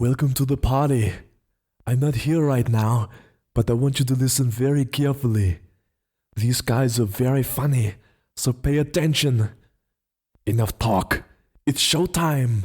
Welcome to the party. I'm not here right now, but I want you to listen very carefully. These guys are very funny, so pay attention. Enough talk. It's showtime.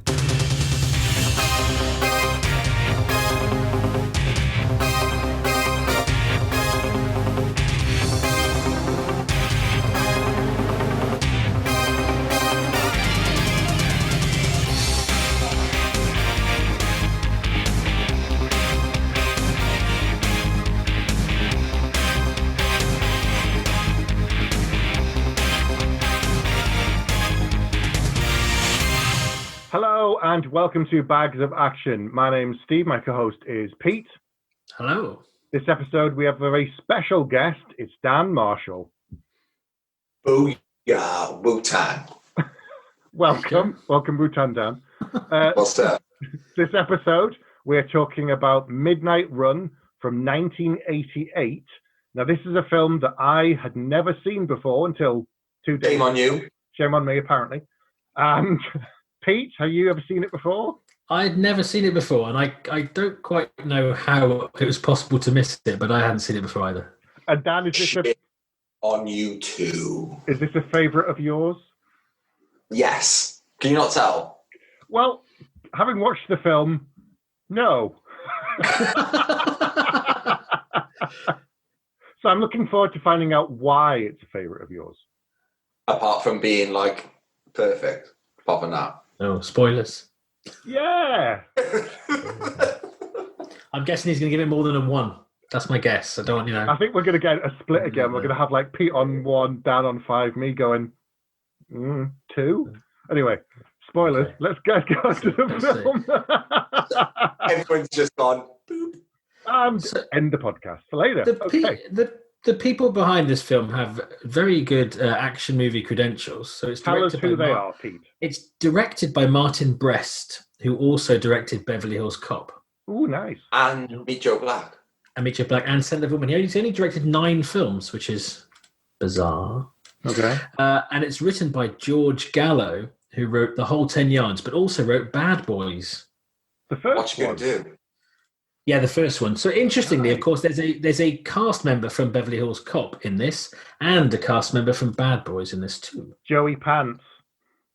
Hello and welcome to Bags of Action. My name's Steve, my co-host is Pete. Hello. This episode we have a very special guest. It's Dan Marshall. Booyah, Wu-Tang. Welcome Wu-Tang Dan. What's that? This episode we're talking about Midnight Run from 1988. Now this is a film that I had never seen before until 2 days. Shame on you. Shame on me, apparently. And Pete, have you ever seen it before? I'd never seen it before, and I don't quite know how it was possible to miss it, but I hadn't seen it before either. And Dan, is this on you too. Is this a favourite of yours? Yes. Can you not tell? Well, having watched the film, no. So I'm looking forward to finding out why it's a favourite of yours. Apart from being like perfect. Apart from that. Oh, spoilers. Yeah. I'm guessing he's going to give it more than a 1. That's my guess. I don't, I think we're going to get a split again. We're going to have like Pete on 1, Dan on 5, me going 2. Anyway, spoilers. Okay. Let's get to the film. Everyone's just gone. Boop. And end the podcast for later. The people behind this film have very good action movie credentials. So it's Tell us who they are, Pete. It's directed by Martin Brest, who also directed Beverly Hills Cop. Ooh, nice. And Meet Joe Black. And Scent of Woman. He's only directed 9 films, which is bizarre. Okay. And it's written by George Gallo, who wrote The Whole 10 Yards, but also wrote Bad Boys. The first What you one. gonna do? Yeah, the first one. So interestingly, of course, there's a cast member from Beverly Hills Cop in this, and a cast member from Bad Boys in this too. Joey Pants.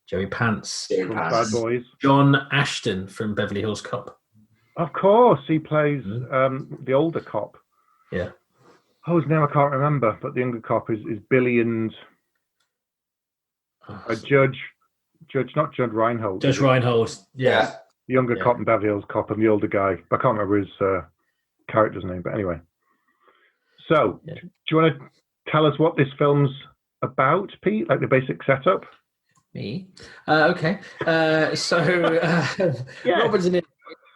From Bad Boys. John Ashton from Beverly Hills Cop. Of course, he plays the older cop. Yeah. Oh, his name I can't remember, but the younger cop is Billy and Judge, not Judge Reinhold. Judge Reinhold, yeah. The younger cop and Beverly Hills Cop and the older guy. I can't remember his character's name, but anyway. So, do you want to tell us what this film's about, Pete? Like the basic setup? Me? Okay. Robert De Niro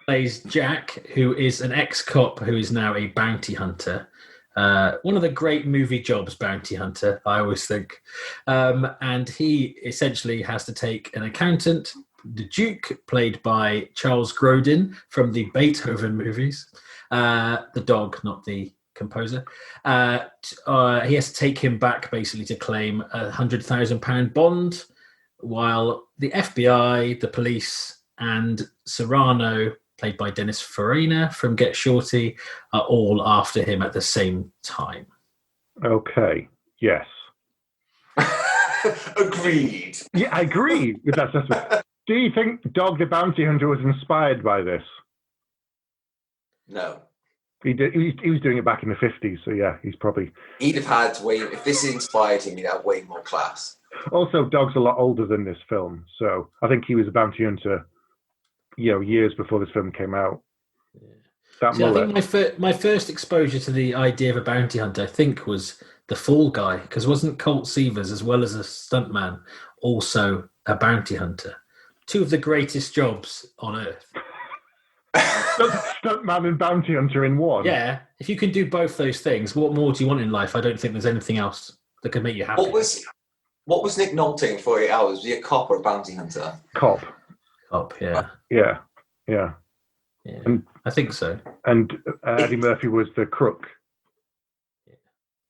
plays Jack, who is an ex-cop who is now a bounty hunter. One of the great movie jobs, bounty hunter, I always think. And he essentially has to take an accountant, the Duke, played by Charles Grodin from the Beethoven movies. The dog, not the composer. He has to take him back basically to claim £100,000 bond, while the FBI, the police, and Serrano, played by Dennis Farina from Get Shorty, are all after him at the same time. Okay, yes. Agreed. Yeah, I agree with that assessment. Do you think Dog the Bounty Hunter was inspired by this? No. He was doing it back in the 50s, so yeah, he's probably... He'd have had if this inspired him, he'd have way more class. Also, Dog's a lot older than this film, so I think he was a bounty hunter, years before this film came out. Yeah. I think my first exposure to the idea of a bounty hunter, I think, was The Fall Guy, because wasn't Colt Seavers, as well as a stuntman, also a bounty hunter? 2 of the greatest jobs on earth. Stuntman and bounty hunter in one. Yeah, if you can do both those things, what more do you want in life? I don't think there's anything else that could make you happy. What was Nick Nolte in 48 Hours? Was he a cop or a bounty hunter? Cop, yeah. Yeah. And, I think so. And Eddie Murphy was the crook.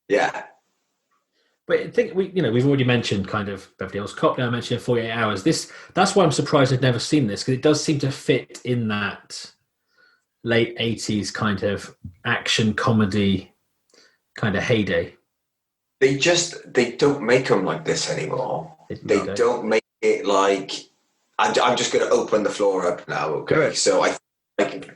Yeah. But I think we've already mentioned kind of Beverly Hills Cop. Now I mentioned 48 Hours. That's why I'm surprised I've never seen this, because it does seem to fit in that late 80s kind of action comedy kind of heyday. They don't make them like this anymore. They don't make it like. I'm just going to open the floor up now. Okay, so I like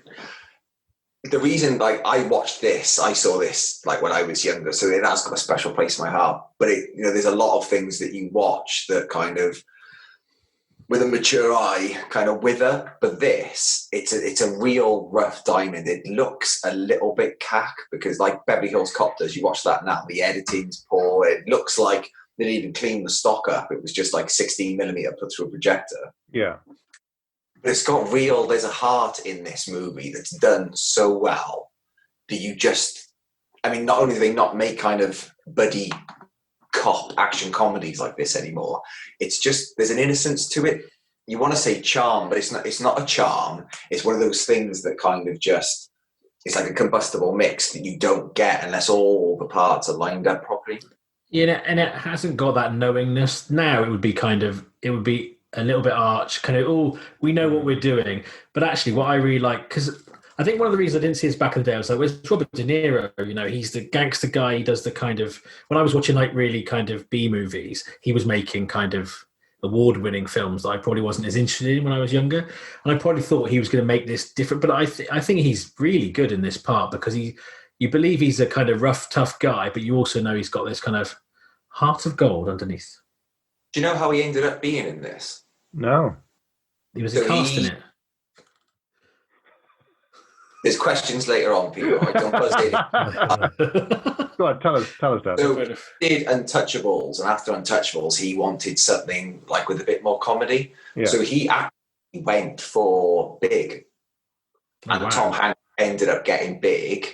the reason like I watched this, I saw this like when I was younger, so it has got a special place in my heart. But there's a lot of things that you watch that kind of, with a mature eye, kind of wither. But this, it's a real rough diamond. It looks a little bit cack because, like Beverly Hills Cop does, you watch that now, the editing's poor. It looks like they didn't even clean the stock up. It was just like 16mm put through a projector. Yeah. But there's a heart in this movie that's done so well that you just, I mean, not only do they not make kind of buddy cop action comedies like this anymore, it's just, there's an innocence to it. You want to say charm, but it's not a charm. It's one of those things that kind of just, it's like a combustible mix that you don't get unless all the parts are lined up properly. Yeah, and it hasn't got that knowingness. Now it would be a little bit arch, kind of, we know what we're doing. But actually what I really like, because I think one of the reasons I didn't see this back in the day, I was like, where's Robert De Niro? He's the gangster guy. He does the kind of, when I was watching like really kind of B movies, he was making kind of award-winning films that I probably wasn't as interested in when I was younger. And I probably thought he was going to make this different. But I think he's really good in this part because you believe he's a kind of rough, tough guy, but you also know he's got this kind of heart of gold underneath. Do you know how he ended up being in this? No. He was cast in it. There's questions later on, people. Right? Don't buzz in. Go on, tell us, Dad. So he did Untouchables, and after Untouchables, he wanted something like with a bit more comedy. Yeah. So he actually went for Big. And Tom Hanks ended up getting Big.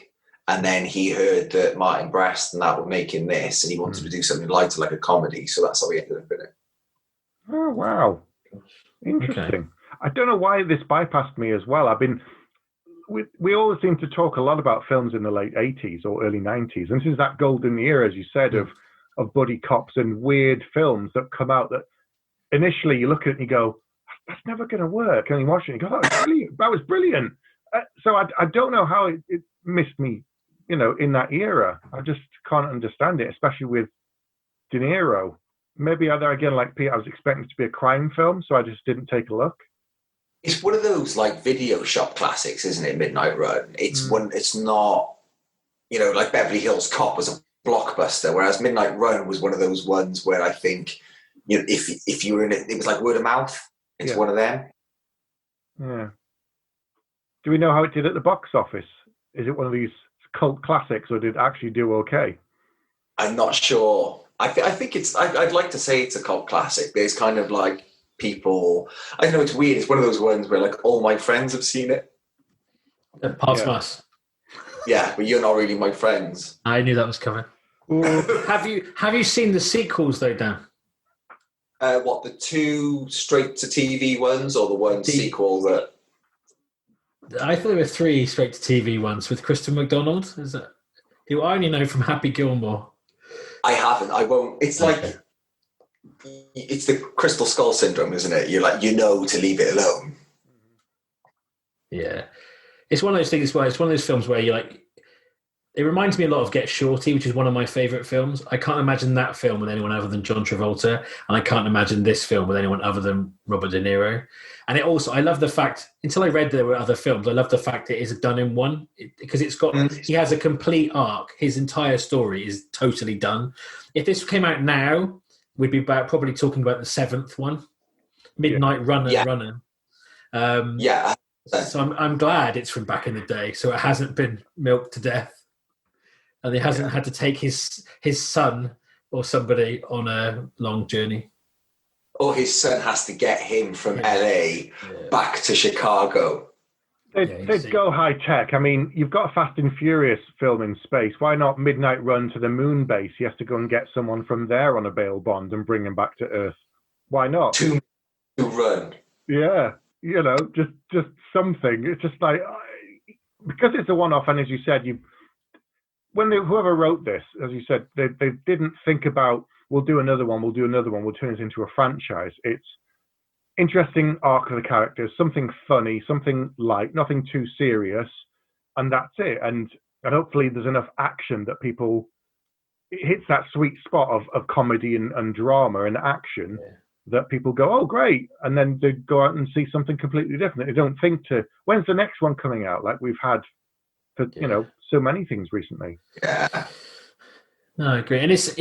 And then he heard that Martin Brest and that were making this, and he wanted to do something lighter, like a comedy. So that's how he ended up in it. Oh, wow. Interesting. Okay. I don't know why this bypassed me as well. We always seem to talk a lot about films in the late 80s or early 90s. And this is that golden era, as you said, of buddy cops and weird films that come out that initially you look at it and you go, that's never going to work. And you watch it and you go, that was brilliant. So I don't know how it missed me, in that era. I just can't understand it, especially with De Niro. Maybe again, like Pete, I was expecting it to be a crime film, so I just didn't take a look. It's one of those like video shop classics, isn't it? Midnight Run. It's one. It's not, like Beverly Hills Cop was a blockbuster, whereas Midnight Run was one of those ones where I think, if you were in it, it was like word of mouth. It's one of them. Yeah. Do we know how it did at the box office? Is it one of these cult classics, or did it actually do okay? I'm not sure. I think it's. I'd like to say it's a cult classic. There's kind of like people. I know it's weird. It's one of those ones where like all my friends have seen it. Apart from us. Yeah, but you're not really my friends. I knew that was coming. Have you seen the sequels though, Dan? What, the two straight to TV ones, or the one sequel that? I thought there were 3 straight to TV ones with Kristen McDonald. Is that who I only know from Happy Gilmore? I haven't. I won't. It's like it's the Crystal Skull syndrome, isn't it? You're like, to leave it alone. Yeah, it's one of those things. Where it's one of those films where you're like, it reminds me a lot of Get Shorty, which is one of my favorite films. I can't imagine that film with anyone other than John Travolta, and I can't imagine this film with anyone other than Robert De Niro. And it also, I love the fact, until I read there were other films, I love the fact it is done in one, because it's got, he has a complete arc. His entire story is totally done. If this came out now, we'd be probably talking about the 7th one, Midnight Runner. So I'm glad it's from back in the day, so it hasn't been milked to death. And he hasn't had to take his son or somebody on a long journey. Or his son has to get him from LA back to Chicago. They'd go high tech. I mean, you've got a Fast and Furious film in space. Why not Midnight Run to the moon base? He has to go and get someone from there on a bail bond and bring him back to Earth. Why not? To run. Yeah, just something. It's just like, because it's a one-off, and as you said, whoever wrote this, as you said, they didn't think about, we'll do another one, we'll turn this into a franchise. interesting arc of the characters, something funny, something light, nothing too serious, and that's it. And hopefully there's enough action that people, it hits that sweet spot of comedy and drama and action that people go, oh, great. And then they go out and see something completely different. They don't think when's the next one coming out? Like we've had for, so many things recently. Yeah. No, I agree. And it's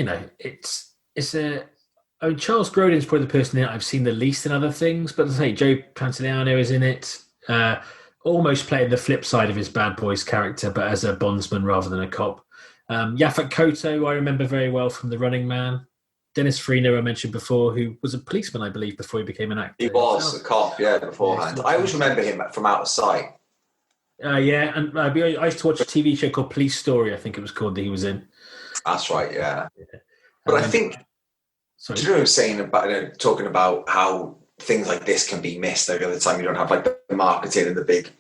I mean, Charles Grodin's probably the person that I've seen the least in other things, but as I say, Joe Pantoliano is in it, almost playing the flip side of his Bad Boys character, but as a bondsman rather than a cop. Yaphet Kotto, I remember very well from The Running Man. Dennis Farina, I mentioned before, who was a policeman, I believe, before he became an actor. He was a cop, beforehand. I always remember him from Out of Sight. And I used to watch a TV show called Police Story, I think it was called, that he was in. That's right, yeah. But I think, sorry. Do you know what I'm saying about talking about how things like this can be missed over the time you don't have like the marketing and the big,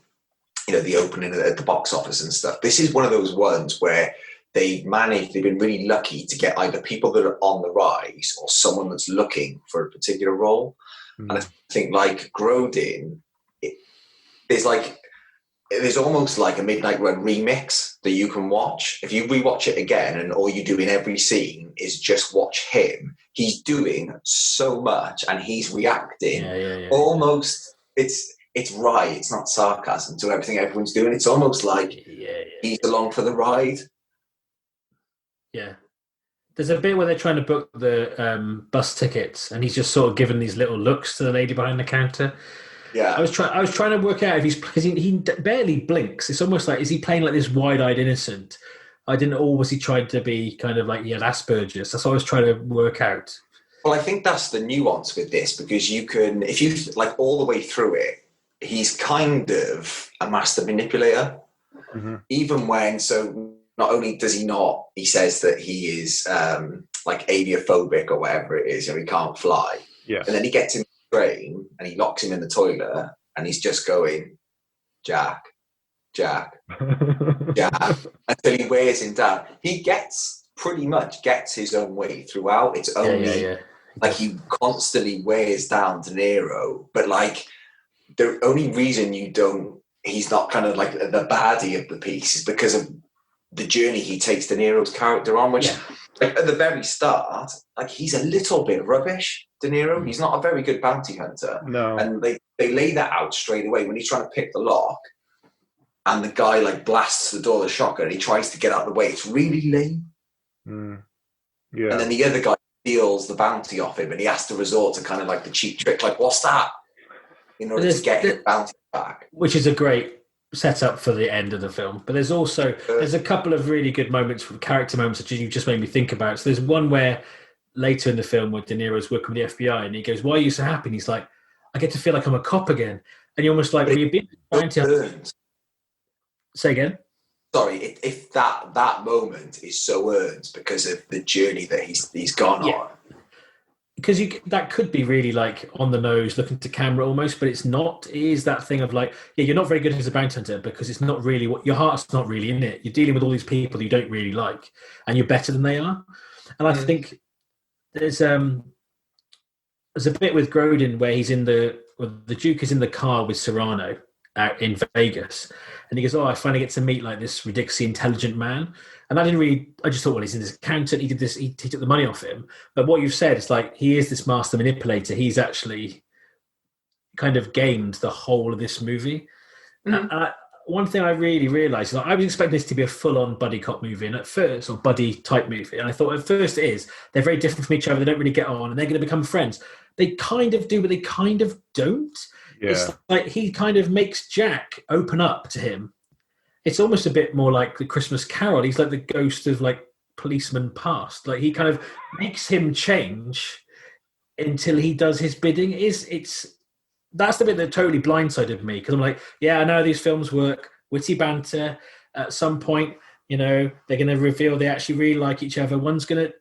the opening at the box office and stuff. This is one of those ones where they've been really lucky to get either people that are on the rise or someone that's looking for a particular role. And I think like Grodin, there's almost like a Midnight Run remix that you can watch. If you rewatch it again and all you do in every scene is just watch him, he's doing so much and he's reacting almost, it's right, it's not sarcasm to everything everyone's doing. It's almost like he's along for the ride. Yeah. There's a bit where they're trying to book the bus tickets and he's just sort of giving these little looks to the lady behind the counter. Yeah, I was trying to work out if because he barely blinks. It's almost like, is he playing like this wide-eyed innocent? Or was he trying to be kind of like he had Asperger's? That's what I was trying to work out. Well, I think that's the nuance with this, because you can, if you like all the way through it, he's kind of a master manipulator. Mm-hmm. Even when, so not only does he says that he is like aviophobic or whatever it is, he can't fly. Yeah, and then he gets him train and he locks him in the toilet and he's just going Jack until he wears him down. He pretty much gets his own way throughout. It's only like he constantly wears down De Niro, but like the only reason he's not kind of like the baddie of the piece is because of the journey he takes De Niro's character on, which like at the very start, like he's a little bit rubbish, De Niro. He's not a very good bounty hunter. No. And they lay that out straight away when he's trying to pick the lock and the guy like blasts the door with a shotgun and he tries to get out of the way. It's really lame. Yeah. And then the other guy steals the bounty off him and he has to resort to kind of like the cheap trick, like, what's that? In order to get his bounty back. Which is a great setup for the end of the film. But there's a couple of really good moments, character moments that you just made me think about. So there's one where later in the film where De Niro's working with the FBI and he goes, why are you so happy? And he's like, I get to feel like I'm a cop again. And you're almost like, well, you've been trying to... Say again? Sorry, if that moment is so earned because of the journey that he's gone on. Because that could be really like on the nose, looking to camera almost, but it's not. It is that thing of like, you're not very good as a bounty hunter because it's not really your heart's not really in it. You're dealing with all these people you don't really like, and you're better than they are. And I think there's a bit with Grodin where the Duke is in the car with Serrano out in Vegas, and he goes, "Oh, I finally get to meet like this ridiculously intelligent man." And I just thought, well, he's in this accountant. He did this. He took the money off him. But what you've said is like he is this master manipulator. He's actually kind of gamed the whole of this movie. Mm-hmm. One thing I really realised is I was expecting this to be a full-on buddy cop movie, and at first, or buddy type movie, and I thought at first it is. They're very different from each other. They don't really get on, and they're going to become friends. They kind of do, but they kind of don't. Yeah. It's like he kind of makes Jack open up to him. It's almost a bit more like the Christmas Carol. He's like the ghost of like policeman past. Like he kind of makes him change until he does his bidding. That's the bit that totally blindsided me because I'm like, yeah, I know these films work, witty banter. At some point, they're going to reveal they actually really like each other. One's going to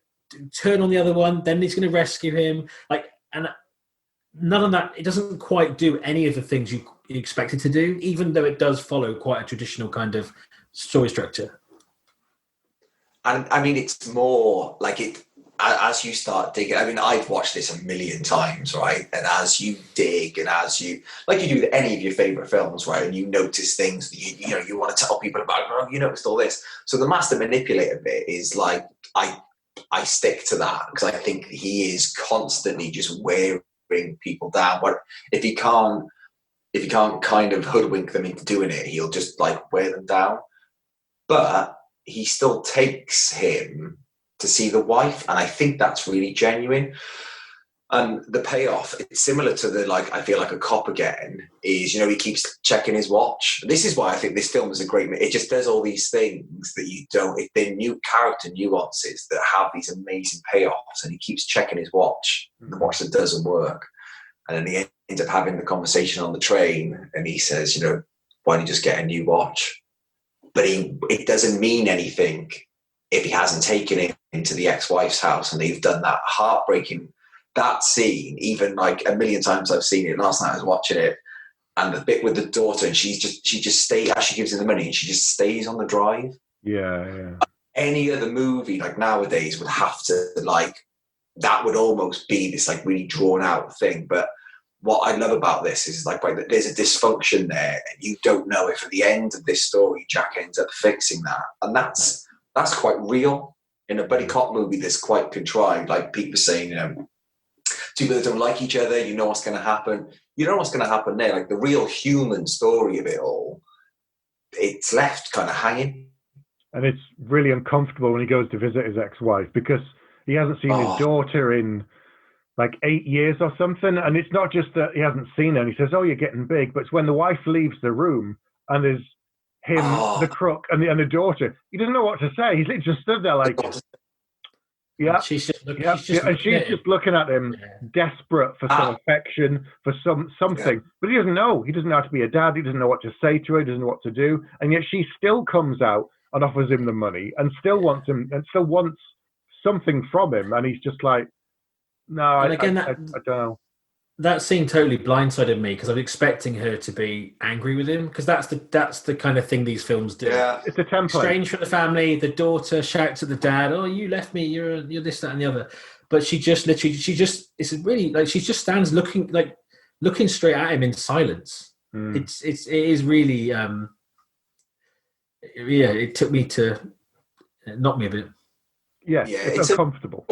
turn on the other one, then he's going to rescue him. And none of that. It doesn't quite do any of the things you expect it to do, even though it does follow quite a traditional kind of story structure. And I mean, it's more like as you start digging, I mean, I've watched this a million times, right? And as you dig and as you, like you do with any of your favorite films, right? And you notice things that you want to tell people about, oh, you noticed all this. So the master manipulator bit is like, I stick to that because I think he is constantly just wearing people down. But if he can't kind of hoodwink them into doing it, he'll just like wear them down. But he still takes him to see the wife, and I think that's really genuine. And the payoff, it's similar to the, like, I feel like a cop again, is, he keeps checking his watch. This is why I think this film is a great, it just does all these things that you don't, they're new character nuances that have these amazing payoffs, and he keeps checking his watch, the watch that doesn't work. And then he ends up having the conversation on the train, and he says, why don't you just get a new watch? But it doesn't mean anything if he hasn't taken it into the ex-wife's house, and they've done that heartbreaking, that scene, even like a million times I've seen it. Last night I was watching it, and the bit with the daughter, and she just stays, as she gives him the money, and she just stays on the drive. Yeah. Any other movie like nowadays would have to, like, that would almost be this like really drawn out thing. But what I love about this is like there's a dysfunction there, and you don't know if at the end of this story Jack ends up fixing that, and that's quite real. In a buddy cop movie that's quite contrived, like Pete was saying, two people that don't like each other, what's going to happen. You know what's going to happen there. Like the real human story of it all, it's left kind of hanging. And it's really uncomfortable when he goes to visit his ex-wife because he hasn't seen his daughter in like 8 years or something. And it's not just that he hasn't seen her and he says, oh, you're getting big. But it's when the wife leaves the room and there's him, the crook, and the daughter. He doesn't know what to say. He's just stood there like... Yeah, she's just looking, just looking at him, desperate for some affection, for something. Yeah. But he doesn't know. He doesn't know how to be a dad. He doesn't know what to say to her. He doesn't know what to do. And yet she still comes out and offers him the money, and still wants him, and still wants something from him. And he's just like, no, I don't know. That scene totally blindsided me because I was expecting her to be angry with him, because that's the kind of thing these films do. Yeah, it's a template. Estranged from the family, the daughter shouts at the dad, "Oh, you left me. You're this, that, and the other." But she just it's really like she just stands looking straight at him in silence. It is really It took me to knock me a bit. Yeah, it's uncomfortable.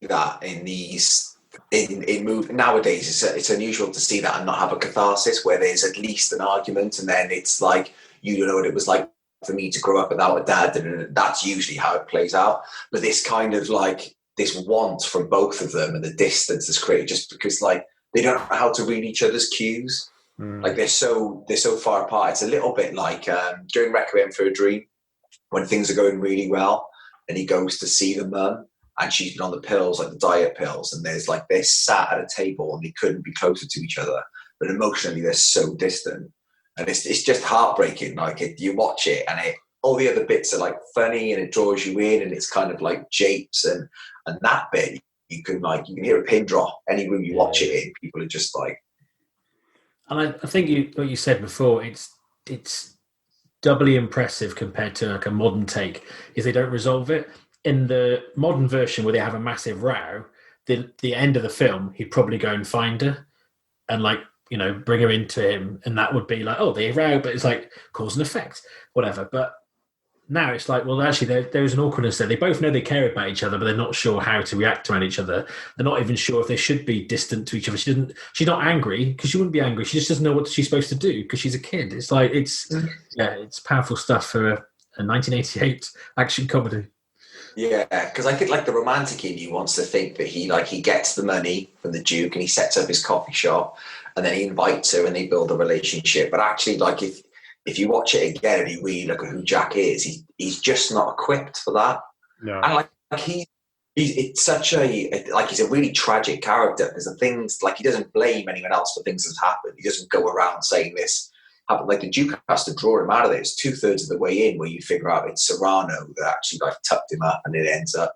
That in these. In move nowadays, it's unusual to see that and not have a catharsis where there's at least an argument, and then it's like, you don't know what it was like for me to grow up without a dad, and that's usually how it plays out. But this kind of like this want from both of them and the distance is created just because like they don't know how to read each other's cues. Like they're so far apart. It's a little bit like during Requiem for a Dream when things are going really well and he goes to see the mum. And she's been on the pills, like the diet pills, and they're sat at a table and they couldn't be closer to each other, but emotionally they're so distant, and it's just heartbreaking. Like you watch it, and all the other bits are like funny, and it draws you in, and it's kind of like japes, and that bit you can hear a pin drop any room you watch it in. People are just like, and I think what you said before, it's doubly impressive compared to like a modern take is they don't resolve it. In the modern version where they have a massive row, the end of the film, he'd probably go and find her and bring her into him. And that would be like, oh, they row, but it's like cause and effect, whatever. But now it's like, well, actually there's an awkwardness there. They both know they care about each other, but they're not sure how to react around each other. They're not even sure if they should be distant to each other. She's not angry because she wouldn't be angry. She just doesn't know what she's supposed to do because she's a kid. It's like, it's powerful stuff for a 1988 action comedy. Yeah, because I think like the romantic in you wants to think that he gets the money from the Duke and he sets up his coffee shop and then he invites her and they build a relationship. But actually, like if you watch it again and you really look at who Jack is, he's just not equipped for that. No. And like it's such he's a really tragic character because the things like he doesn't blame anyone else for things that happened. He doesn't go around saying this. Like the Duke has to draw him out of this 2/3 of the way in, where you figure out it's Serrano that actually like tucked him up, and it ends up,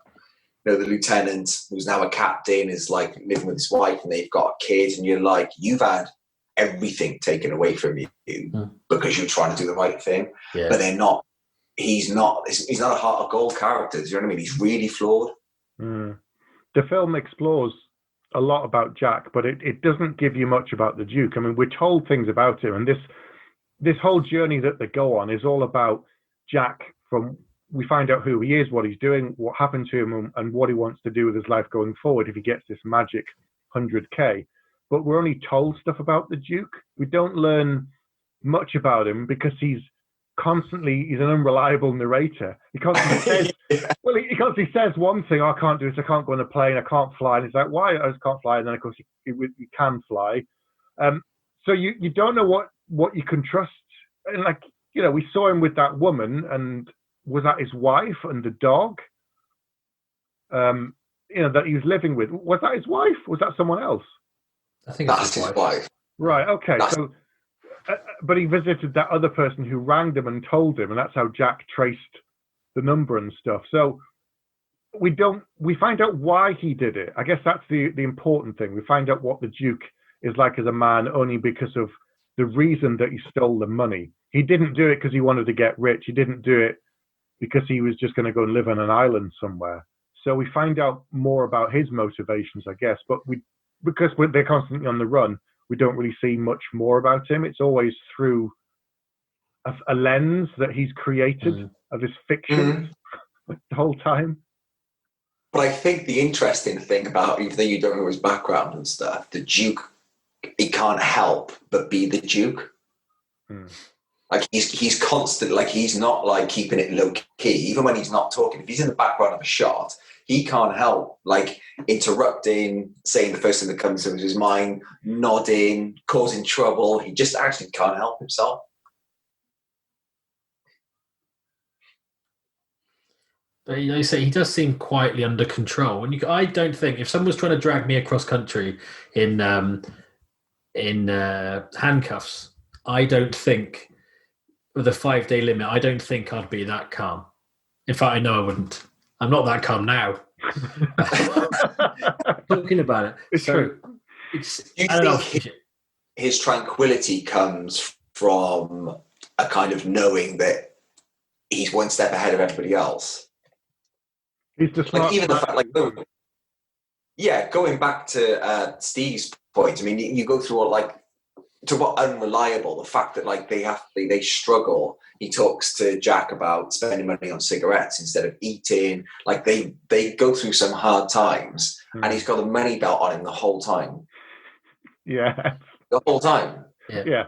the lieutenant who's now a captain is like living with his wife, and they've got a kid, and you're like, you've had everything taken away from you because you're trying to do the right thing, but they're not. He's not a heart of gold character. Do you know what I mean? He's really flawed. the film explores a lot about Jack, but it doesn't give you much about the Duke. I mean, we're told things about him, and this whole journey that they go on is all about Jack. We find out who he is, what he's doing, what happened to him, and what he wants to do with his life going forward if he gets this magic 100K. But we're only told stuff about the Duke. We don't learn much about him because he's an unreliable narrator. He constantly says, he constantly says one thing, I can't do this, I can't go on a plane, I can't fly. And it's like, why? I just can't fly. And then, of course, he can fly. So you don't know what you can trust. And like, we saw him with that woman, and was that his wife and the dog? That he was living with. Was that his wife? Was that someone else? I think that's his wife. Right. Okay. So, but he visited that other person who rang them and told him, and that's how Jack traced the number and stuff. So we find out why he did it. I guess that's the important thing. We find out what the Duke is like as a man only because of the reason that he stole the money. He didn't do it because he wanted to get rich. He didn't do it because he was just going to go and live on an island somewhere. So we find out more about his motivations, I guess. But because they're constantly on the run, we don't really see much more about him. It's always through a lens that he's created of his fiction the whole time. But I think the interesting thing about, even though you don't know his background and stuff, the Duke, he can't help but be the Duke. Like he's constant, like he's not like keeping it low key, even when he's not talking. If he's in the background of a shot, he can't help like interrupting, saying the first thing that comes to his mind, nodding, causing trouble. He just actually can't help himself. But you say he does seem quietly under control. And I don't think if someone was trying to drag me across country in handcuffs, I don't think with a 5-day limit, I don't think I'd be that calm. In fact, I know I wouldn't. I'm not that calm now. Talking about it. It's true. His tranquility comes from a kind of knowing that he's one step ahead of everybody else. He's the smart, like even the fact, like, going back to Steve's point. I mean, you go through all like to what unreliable the fact that like they struggle. He talks to Jack about spending money on cigarettes instead of eating. Like they go through some hard times, and he's got a money belt on him the whole time. Yeah, the whole time. Yeah.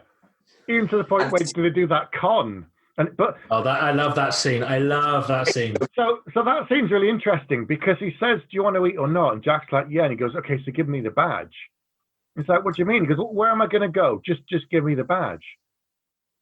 Even to the point where they do that con. I love that scene. I love that scene. So that seems really interesting because he says, "Do you want to eat or not?" And Jack's like, "Yeah." And he goes, "Okay, so give me the badge." It's like, "What do you mean?" He goes, "Where am I going to go? Just give me the badge."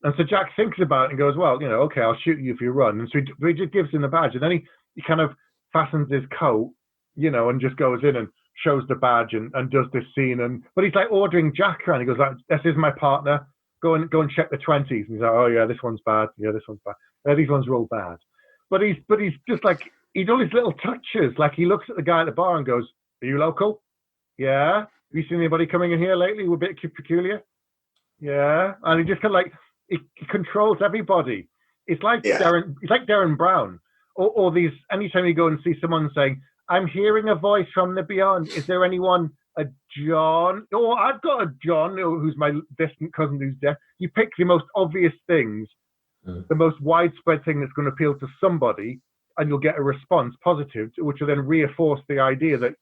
And so Jack thinks about it and goes, "Well, okay, I'll shoot you if you run." And so he just gives him the badge, and then he kind of fastens his coat, and just goes in and shows the badge and does this scene. But he's like ordering Jack around. He goes, like, "This is my partner. Go and check the 20s." And he's like, "Oh yeah, this one's bad. Yeah, this one's bad. Yeah, these ones are all bad." But he's just like, he does his little touches. Like he looks at the guy at the bar and goes, "Are you local? Yeah. Have you seen anybody coming in here lately? We're a bit peculiar. Yeah." And he just kind of like he controls everybody. It's like Darren Brown, or these. Anytime you go and see someone saying, "I'm hearing a voice from the beyond. Is there anyone? A John? Oh, I've got a John who's my distant cousin who's deaf." You pick the most obvious things, the most widespread thing that's going to appeal to somebody, and you'll get a response positive, which will then reinforce the idea that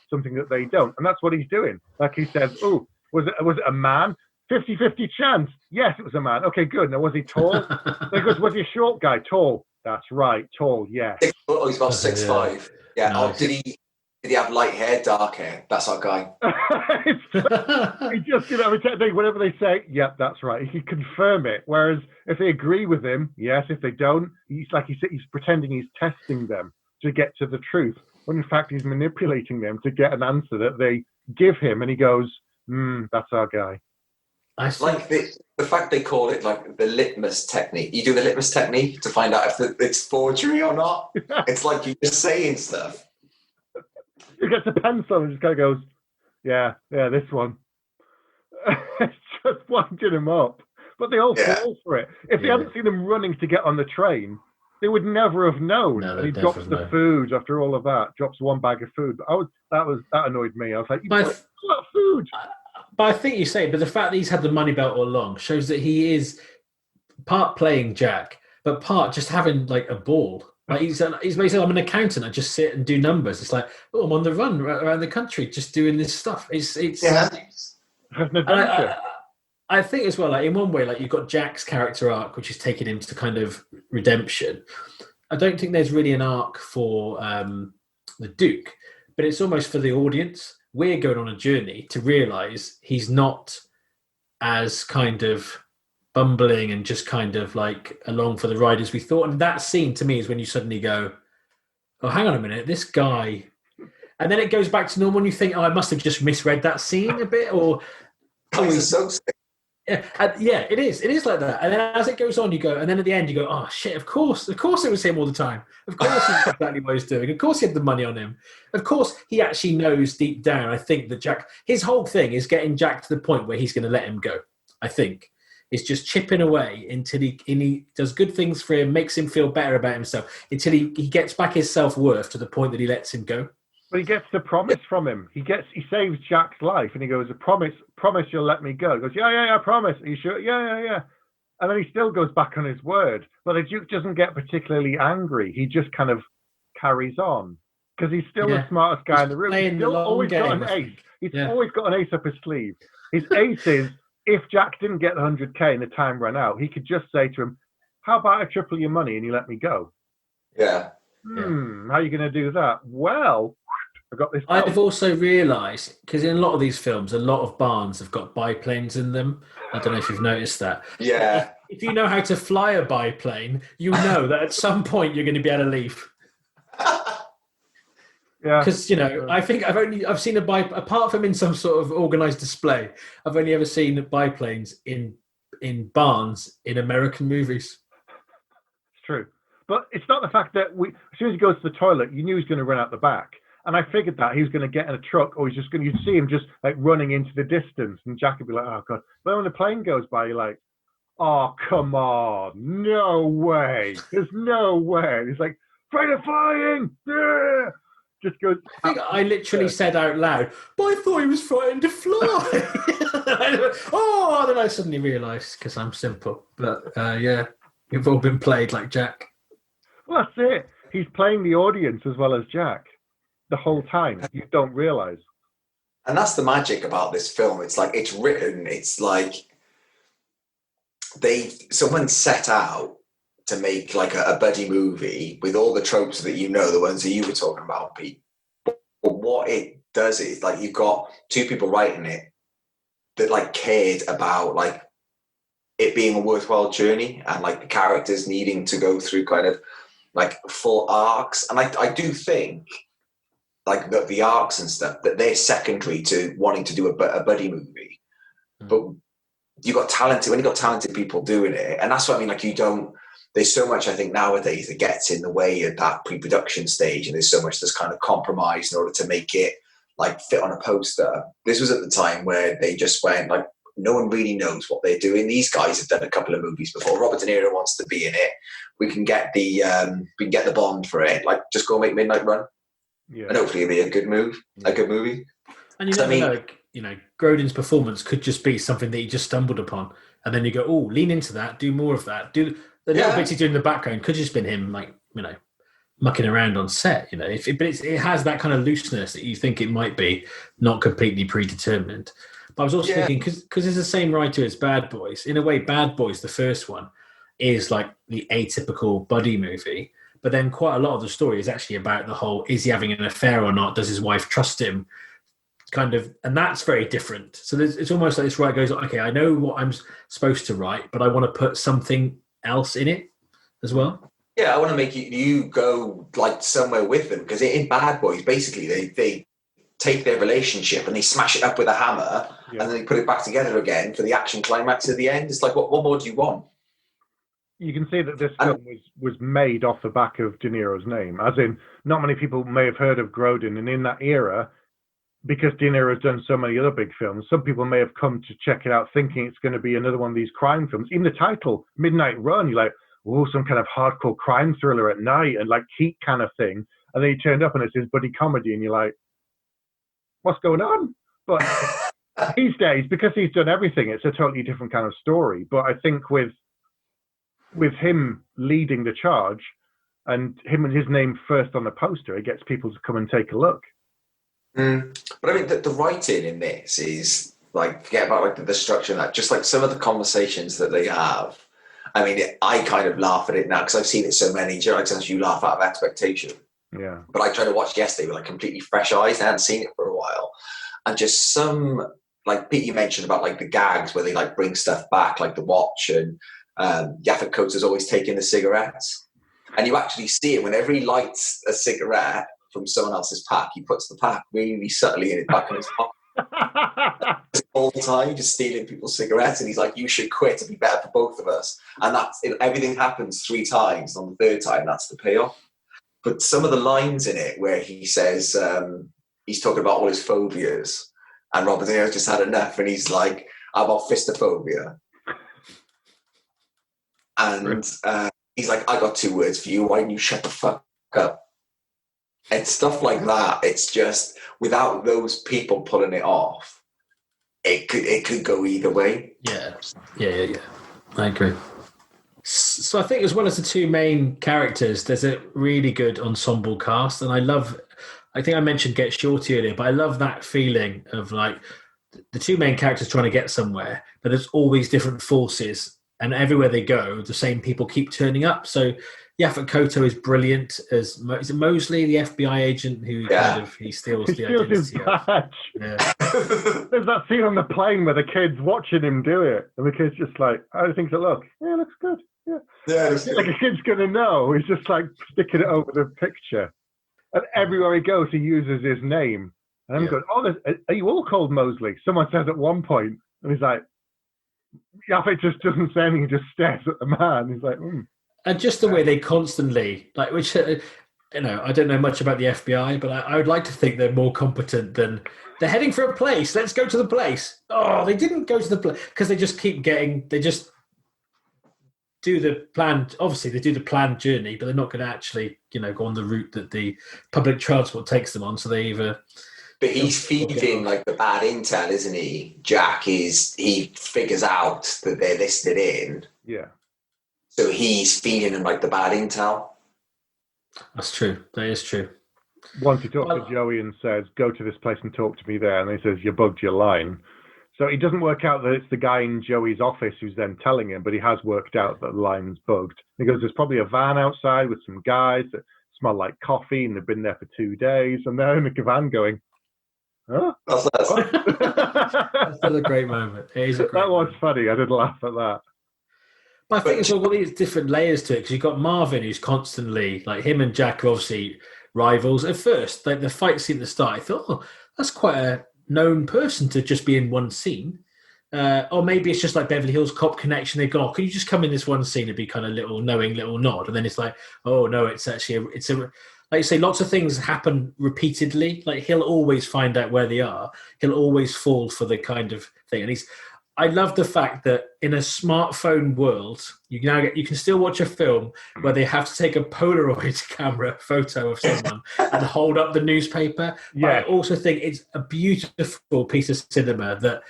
something that they don't. And that's what he's doing. Like he says, "Oh, was it a man? 50-50 chance. Yes, it was a man. Okay, good. Now, was he tall?" Because was he a short guy? Tall. That's right. Tall. Yes. Oh, he's about 6'5". Yeah. Nice. Oh, did he have light hair, dark hair? That's our guy. He just, whatever they say, yep, that's right. He can confirm it. Whereas if they agree with him, yes. If they don't, he's pretending he's testing them to get to the truth. When in fact he's manipulating them to get an answer that they give him, and he goes, "That's our guy." I like the fact they call it like the litmus technique. You do the litmus technique to find out if it's forgery or not. It's like you're just saying stuff. He gets a pencil and just kind of goes, yeah, this one. It's just winding him up. But they all fall for it. If they hadn't seen him running to get on the train, They would never have known. No, and he drops the food after all of that. Drops one bag of food. But that annoyed me. I was like, you got food. But I think you say, but the fact that he's had the money belt all along shows that he is part playing Jack, but part just having like a ball. Like he's basically, I'm an accountant. I just sit and do numbers. It's like, oh, I'm on the run around the country just doing this stuff. It's an adventure. I think as well, like in one way, like you've got Jack's character arc, which is taking him to kind of redemption. I don't think there's really an arc for the Duke, but it's almost for the audience. We're going on a journey to realise he's not as kind of bumbling and just kind of like along for the ride as we thought. And that scene to me is when you suddenly go, oh, hang on a minute, this guy. And then it goes back to normal and you think, oh, I must have just misread that scene a bit. Or yeah, it is. It is like that. And then as it goes on, you go, and then at the end, you go, oh shit! Of course, it was him all the time. Of course, he knew exactly what he was doing. Of course, he had the money on him. Of course, he actually knows deep down. I think that Jack, his whole thing is getting Jack to the point where he's going to let him go. I think it's just chipping away until he does good things for him, makes him feel better about himself, until he gets back his self-worth to the point that he lets him go. But he gets the promise from him. He saves Jack's life, and he goes, "A promise you'll let me go." He goes, "Yeah, I promise." Are you sure? Yeah. And then he still goes back on his word. But the Duke doesn't get particularly angry. He just kind of carries on because he's still the smartest guy in the room. He's still always got an ace. He's always got an ace up his sleeve. His ace is, if Jack didn't get the 100K and the time ran out, he could just say to him, "How about I triple your money and you let me go?" Yeah. How are you going to do that? Well, I got this. I've also realised, because in a lot of these films, a lot of barns have got biplanes in them. I don't know if you've noticed that. Yeah. If you know how to fly a biplane, you know that at some point you're going to be able to leave. Yeah. Because, I think I've seen apart from in some sort of organised display, I've only ever seen biplanes in barns in American movies. It's true. But it's not the fact that as soon as he goes to the toilet, you knew he was going to run out the back. And I figured that he was going to get in a truck, or you'd see him just like running into the distance, and Jack would be like, "Oh God!" But when the plane goes by, you're like, "Oh come on, no way! There's no way!" And he's like, "Afraid of flying!" Yeah! Just goes. I think I literally said out loud, "But I thought he was frightened to fly." Then I suddenly realised because I'm simple. But yeah, we've all been played like Jack. Well, that's it. He's playing the audience as well as Jack. The whole time, you don't realize. And that's the magic about this film. It's like it's written. It's like someone set out to make like a buddy movie with all the tropes that the ones that you were talking about, Pete. But what it does is like you've got two people writing it that like cared about like it being a worthwhile journey and like the characters needing to go through kind of like full arcs. And I do think like the arcs and stuff, that they're secondary to wanting to do a buddy movie. But when you got talented people doing it, and that's what I mean, like there's so much I think nowadays that gets in the way of that pre-production stage, and there's so much that's kind of compromised in order to make it like fit on a poster. This was at the time where they just went like, no one really knows what they're doing. These guys have done a couple of movies before. Robert De Niro wants to be in it. We can get the Bond for it. Like, just go make Midnight Run. Yeah. And hopefully it'll be a good movie. And you never know, Grodin's performance could just be something that he just stumbled upon. And then you go, oh, lean into that, do more of that. Do the little bits he's doing in the background could just been him, like, mucking around on set, but it has that kind of looseness that you think it might be, not completely predetermined. But I was also thinking, because it's the same writer as Bad Boys, in a way, Bad Boys, the first one, is like the atypical buddy movie. But then quite a lot of the story is actually about the whole, is he having an affair or not? Does his wife trust him? Kind of, and that's very different. So it's almost like this writer goes, okay, I know what I'm supposed to write, but I want to put something else in it as well. Yeah, I want to make you go like somewhere with them, because in Bad Boys, basically they take their relationship and they smash it up with a hammer and then they put it back together again for the action climax at the end. It's like, what more do you want? You can see that this film was made off the back of De Niro's name, as in not many people may have heard of Grodin, and in that era, because De Niro has done so many other big films, some people may have come to check it out thinking it's going to be another one of these crime films. Even the title, Midnight Run, you're like, some kind of hardcore crime thriller at night and like Heat kind of thing. And then he turned up and it's his buddy comedy, and you're like, what's going on? But these days, because he's done everything, it's a totally different kind of story. But I think with him leading the charge and him and his name first on the poster, it gets people to come and take a look. But I mean, the writing in this is like, forget about like the structure and that, just like some of the conversations that they have. I mean, I kind of laugh at it now because I've seen it so many. Do you know, like sometimes you laugh out of expectation. Yeah. But I tried to watch yesterday with like completely fresh eyes. I hadn't seen it for a while. And just some, like Pete, you mentioned about like the gags where they like bring stuff back, like the watch, and Yaphet Kotter's always taking the cigarettes. And you actually see it whenever he lights a cigarette from someone else's pack, he puts the pack really subtly in his back in his pocket. All the time, just stealing people's cigarettes, and he's like, "You should quit. It'd be better for both of us." And that's it, everything happens 3 times. On the 3rd time, that's the payoff. But some of the lines in it where he says he's talking about all his phobias, and Robert De Niro's just had enough, and he's like, "I've got fistophobia," and he's like, "I got 2 words for you. Why don't you shut the fuck up?" And stuff like that. It's just, without those people pulling it off, it could go either way. Yeah. I agree. So I think as well as the 2 main characters, there's a really good ensemble cast, and I think I mentioned Get Shorty earlier, but I love that feeling of like the 2 main characters trying to get somewhere, but there's all these different forces, and everywhere they go, the same people keep turning up. So Yaphet Kotto is brilliant as is it Mosley, the FBI agent who he steals the identity his badge. Yeah. There's that scene on the plane where the kid's watching him do it, and the kid's just like, "How do you think it looks?" "Yeah, it looks good." Yeah, like a kid's gonna know. He's just like sticking it over the picture, and everywhere he goes, he uses his name. And I'm going, "Oh, are you all called Mosley?" Someone says at one point, and he's like, Yaphet just doesn't say anything. He just stares at the man. He's like, And just the way they constantly, like, which, I don't know much about the FBI, but I would like to think they're more competent than they're heading for a place. Let's go to the place. Oh, they didn't go to the place because they just they just do the planned, obviously they do the planned journey, but they're not going to actually, go on the route that the public transport takes them on. So they either... But he's feeding like the bad intel, isn't he? Jack he figures out that they're listed in. Yeah. So he's feeding them like the bad intel. That's true. That is true. Once he talks to Joey and says, "Go to this place and talk to me there," and he says, "You bugged your line." So it doesn't work out that it's the guy in Joey's office who's then telling him, but he has worked out that the line's bugged. He goes, "There's probably a van outside with some guys that smell like coffee, and they've been there for 2 days," and they're in the van going, "Huh?" That's still a great moment. It is a great was funny. I did laugh at that. But I think it's all got these different layers to it, because you've got Marvin, who's constantly, like, him and Jack are obviously rivals. At first, like the fight scene at the start, I thought, "Oh, that's quite a known person to just be in one scene." Or maybe it's just like Beverly Hills Cop connection. They've gone, "Oh, can you just come in this one scene and be kind of little nod?" And then it's like, "Oh no, it's actually it's a like you say, lots of things happen repeatedly. Like he'll always find out where they are. He'll always fall for the kind of thing." And I love the fact that in a smartphone world, you can still watch a film where they have to take a Polaroid camera photo of someone and hold up the newspaper. Yeah. But I also think it's a beautiful piece of cinema that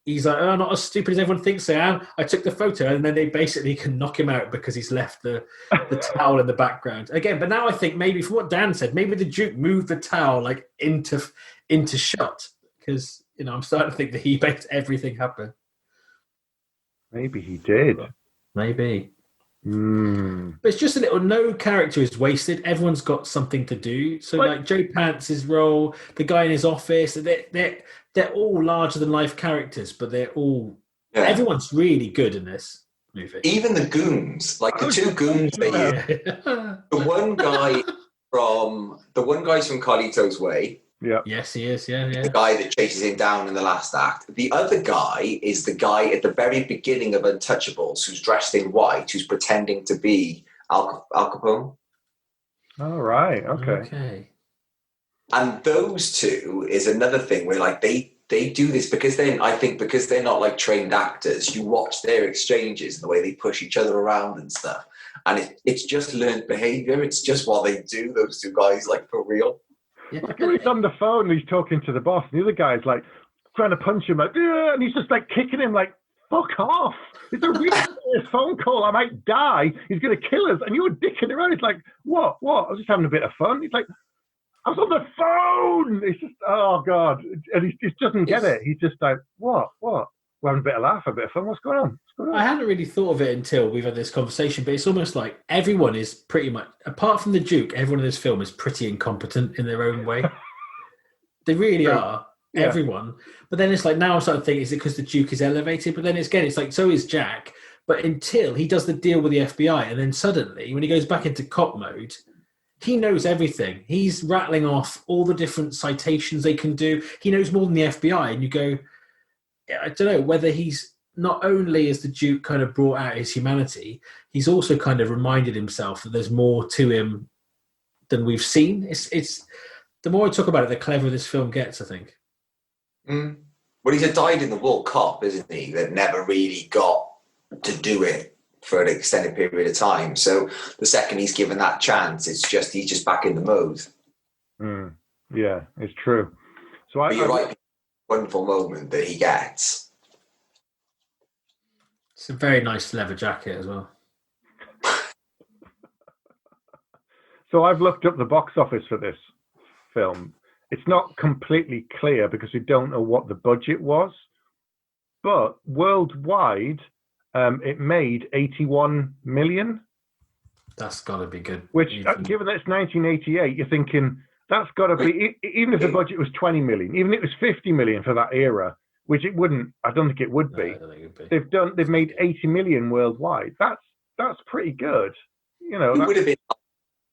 he's like, "Oh, not as stupid as everyone thinks I am. I took the photo," and then they basically can knock him out because he's left the towel in the background again. But now I think maybe, from what Dan said, maybe the Duke moved the towel like into shot, because I'm starting to think that he makes everything happen. Maybe he did. Maybe. But it's just a little. No character is wasted. Everyone's got something to do. So like Joe Pantz's role, the guy in his office, they're all larger than life characters, but they're all. Yeah. Everyone's really good in this movie. Even the goons, like the 2 goons. The one guy's from Carlito's Way. Yeah. Yes, he is. Yeah. The guy that chases him down in the last act. The other guy is the guy at the very beginning of Untouchables, who's dressed in white, who's pretending to be Al Capone. All right. Okay. And those 2 is another thing where like they do this because they're not like trained actors. You watch their exchanges and the way they push each other around and stuff. and it's just learned behaviour. It's just what they do. Those two guys, like for real. Yeah. Like when he's on the phone and he's talking to the boss, and the other guy's like trying to punch him, like, "Ugh," and he's just like kicking him, like, "Fuck off! It's a really serious phone call. I might die. He's going to kill us." And you're dicking around. It's like, what? I was just having a bit of fun. He's like, I was on the phone. It's just, oh God. And he just doesn't get it. He's just like, what? We're having a bit of laugh, a bit of fun. What's going on? I hadn't really thought of it until we've had this conversation, but it's almost like everyone is pretty much, apart from the Duke, everyone in this film is pretty incompetent in their own way. They really are. Yeah. Everyone. But then it's like, now I'm starting to think, is it because the Duke is elevated? But then it's like, so is Jack. But until he does the deal with the FBI, and then suddenly, when he goes back into cop mode, he knows everything. He's rattling off all the different citations they can do. He knows more than the FBI. And you go, I don't know whether he's not only has the Duke kind of brought out his humanity, he's also kind of reminded himself that there's more to him than we've seen. It's the more I talk about it, the cleverer this film gets, I think. Well, he's a dyed-in-the-wool cop, isn't he? That never really got to do it for an extended period of time. So the second he's given that chance, he's just back in the mode. Yeah, it's true. So you're right. Wonderful moment that he gets. It's a very nice leather jacket as well. So I've looked up the box office for this film. It's not completely clear because we don't know what the budget was, but worldwide, it made 81 million. That's got to be good. Which, given that it's 1988, you're thinking that's got to be, even if the budget was 20 million, even if it was 50 million for that era, which it wouldn't, I don't think it would be. No, I don't think it'd be. They've made 80 million worldwide. That's pretty good. You know, it would have been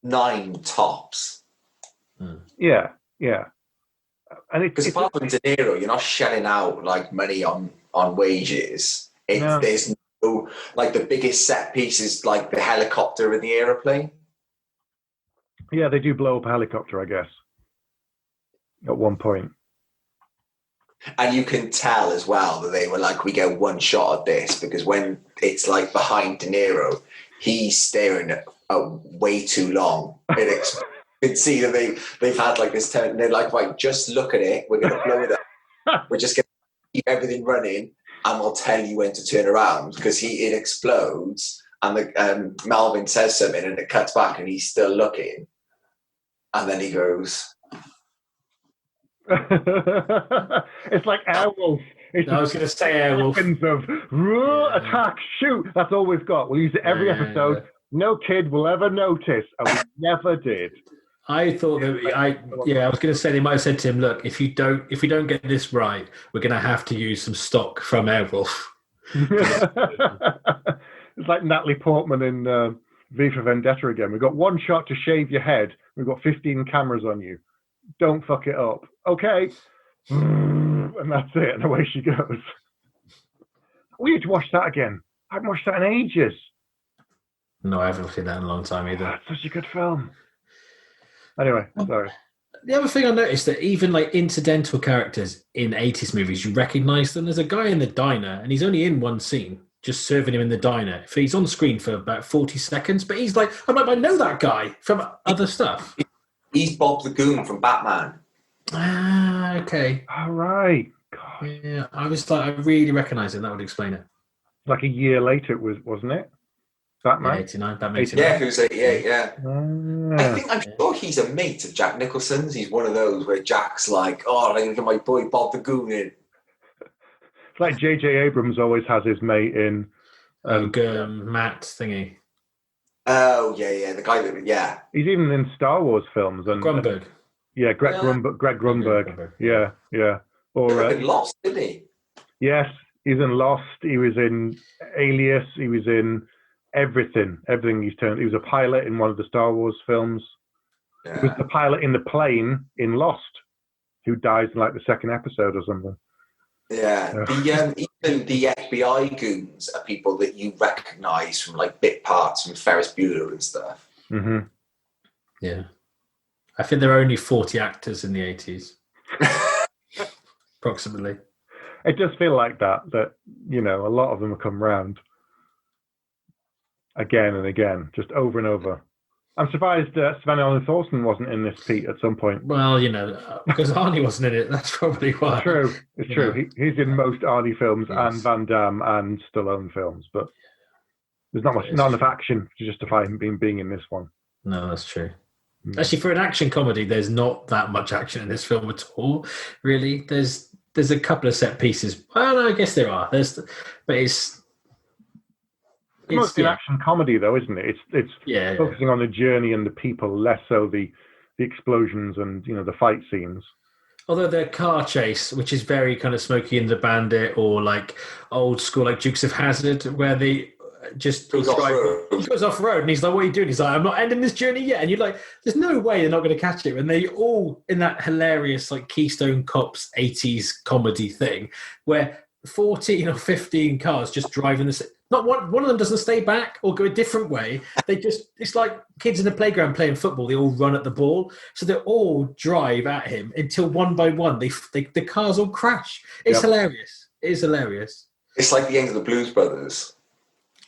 9 tops. Yeah. And because apart from De Niro, you're not shelling out like money on wages. There's no, like, the biggest set piece is like the helicopter in the aeroplane. Yeah, they do blow up a helicopter, I guess, at one point. And you can tell as well that they were like, we get one shot at this, because when it's like behind De Niro, he's staring at way too long. You can see that they've had like this turn. They're like, right, just look at it. We're going to blow it up. We're just going to keep everything running, and we'll tell you when to turn around, because it explodes, and Melvin says something, and it cuts back, and he's still looking, and then he goes. It's like Airwolf. I was going to say Airwolf. Of attack, shoot. That's all we've got. We'll use it every episode. Yeah. No kid will ever notice, and we never did. I thought that I was going to say, they might have said to him, "Look, if we don't get this right, we're going to have to use some stock from Airwolf." It's like Natalie Portman in V for Vendetta again. We've got one shot to shave your head. We've got 15 cameras on you. Don't fuck it up. Okay. And that's it. And away she goes. We need to watch that again. I haven't watched that in ages. No, I haven't seen that in a long time either. That's such a good film. Anyway, sorry. The other thing I noticed, that even like incidental characters in 80s movies, you recognise them. There's a guy in the diner, and he's only in one scene, just serving him in the diner. He's on screen for about 40 seconds, but he's like, I know that guy from other stuff. He's Bob the Goon from Batman. Ah, okay. All right. God. Yeah, I was like, I really recognise him. That would explain it. Like a year later, wasn't it? Batman? Yeah, 89. Batman 89. Yeah, it was 88, yeah. I'm sure he's a mate of Jack Nicholson's. He's one of those where Jack's like, oh, I'm going to get my boy Bob the Goon in. It's like J.J. Abrams always has his mate in. Matt thingy. Oh, yeah, the guy that, yeah. He's even in Star Wars films. And Grunberg. Yeah, Greg Grunberg. Yeah. Or in Lost, didn't he? Yes, he's in Lost. He was in Alias. He was in everything. He was a pilot in one of the Star Wars films. Yeah. He was the pilot in the plane in Lost, who dies in like the second episode or something. Yeah, even the FBI goons are people that you recognise from like bit parts from Ferris Bueller and stuff. Mm-hmm. Yeah, I think there are only 40 actors in the 80s, approximately. It does feel like that, you know, a lot of them have come round. again and again, just over and over. I'm surprised Sven Ellen Thorsen wasn't in this, Pete, at some point. Well, because Arnie wasn't in it. That's probably why. It's true. He's in most Arnie films and Van Damme and Stallone films, but there's not enough action to justify him being in this one. No, that's true. Actually, for an action comedy, there's not that much action in this film at all. Really, there's a couple of set pieces. Well, no, I guess there are. It's mostly an action comedy, though, isn't it? It's focusing on the journey and the people, less so the explosions and the fight scenes. Although the car chase, which is very kind of Smokey and the Bandit or like old school, like Dukes of Hazzard, where they just he goes off road and he's like, "What are you doing?" He's like, "I'm not ending this journey yet." And you're like, "There's no way they're not going to catch it." And they all in that hilarious like Keystone Cops 80s comedy thing where 14 or 15 cars just driving the. Not one of them doesn't stay back or go a different way. It's like kids in the playground playing football. They all run at the ball. So they all drive at him until one by one, the cars all crash. It's hilarious. It is hilarious. It's like the end of the Blues Brothers.